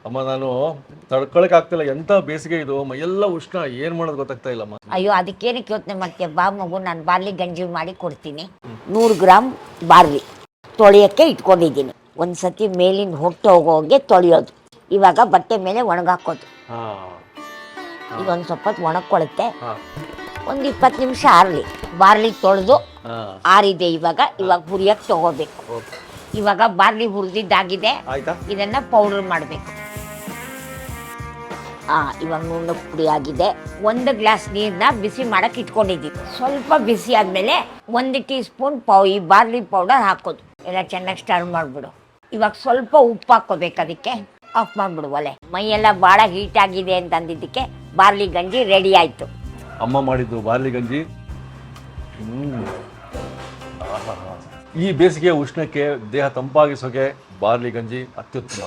ಅಮ್ಮ ನಾನು ತಡ್ಕೊಳಕ್ ಆಗ್ತಿಲ್ಲ, ಎಂತ ಬೇಸಿಗೆ ಇದು, ಮೈಯೆಲ್ಲ ಉಷ್ಣ, ಏನ್ ಮಾಡೋದು ಗೊತ್ತಾಗ್ತಾ ಇಲ್ಲಮ್ಮ. ಅಯ್ಯೋ ಅದಕ್ಕೇನಕ್ಕೆ ಯೋಚನೆ ಮಾಡ್ತೀಯ, ಬಾ ಮಗು, ನಾನು ಬಾರ್ಲಿ ಗಂಜಿ ಮಾಡಿ ಕೊಡ್ತೀನಿ. 100 ಗ್ರಾಮ್ ಬಾರ್ಲಿ ತೊಳೆಯೋಕ್ಕೆ ಇಟ್ಕೊಂಡಿದ್ದೀನಿ. ಒಂದ್ಸತಿ ಮೇಲಿಂದ ಹೊಟ್ಟು ಹೋಗೋಗೆ ತೊಳೆಯೋದು. ಇವಾಗ ಬಟ್ಟೆ ಮೇಲೆ ಒಣಗಾಕೋದು. ಈಗ ಒಂದು ಸ್ವಲ್ಪ ಹೊತ್ತು ಒಣಕೊಳುತ್ತೆ. ಒಂದು 20 ನಿಮಿಷ ಆರಲಿ. ಬಾರ್ಲಿ ತೊಳೆದು ಆರಿದೆ. ಇವಾಗ ಹುರಿಯಕ್ಕೆ ತಗೋಬೇಕು. ಇವಾಗ ಬಾರ್ಲಿ ಹುರಿದಿದ್ದಾಗಿದೆ, ಇದನ್ನ ಪೌಡರ್ ಮಾಡಬೇಕು. ಇವಾಗ ನುಣ್ಣಗೆ ಪುಡಿ ಆಗಿದೆ. 1 ಗ್ಲಾಸ್ ನೀರನ್ನ ಬಿಸಿ ಮಾಡಕ್ಕೆ ಇಟ್ಕೊಂಡಿದ್ದೀವಿ. ಸ್ವಲ್ಪ ಬಿಸಿ ಆದಮೇಲೆ 1 ಟೀ ಸ್ಪೂನ್ ಈ ಬಾರ್ಲಿ ಪೌಡರ್ ಹಾಕೋದು. ಎಲ್ಲ ಚೆನ್ನಾಗಿ ಸ್ಟರ್ ಮಾಡಿಬಿಡು. ಇವಾಗ ಸ್ವಲ್ಪ ಉಪ್ಪು ಹಾಕೋಬೇಕು. ಅದಕ್ಕೆ ಆಫ್ ಮಾಡಿಬಿಡು ಒಲೆ. ಮೈಯೆಲ್ಲ ಭಾಳ ಹೀಟ್ ಆಗಿದೆ ಅಂತ ಅಂದಿದ್ದಕ್ಕೆ ಬಾರ್ಲಿ ಗಂಜಿ ರೆಡಿ ಆಯಿತು. ಅಮ್ಮ ಮಾಡಿದ್ದು ಬಾರ್ಲಿ ಗಂಜಿ. ಈ ಬೇಸಿಗೆ ಉಷ್ಣಕ್ಕೆ ದೇಹ ತಂಪಾಗಿಸೋಕೆ ಬಾರ್ಲಿ ಗಂಜಿ ಅತ್ಯುತ್ತಮ.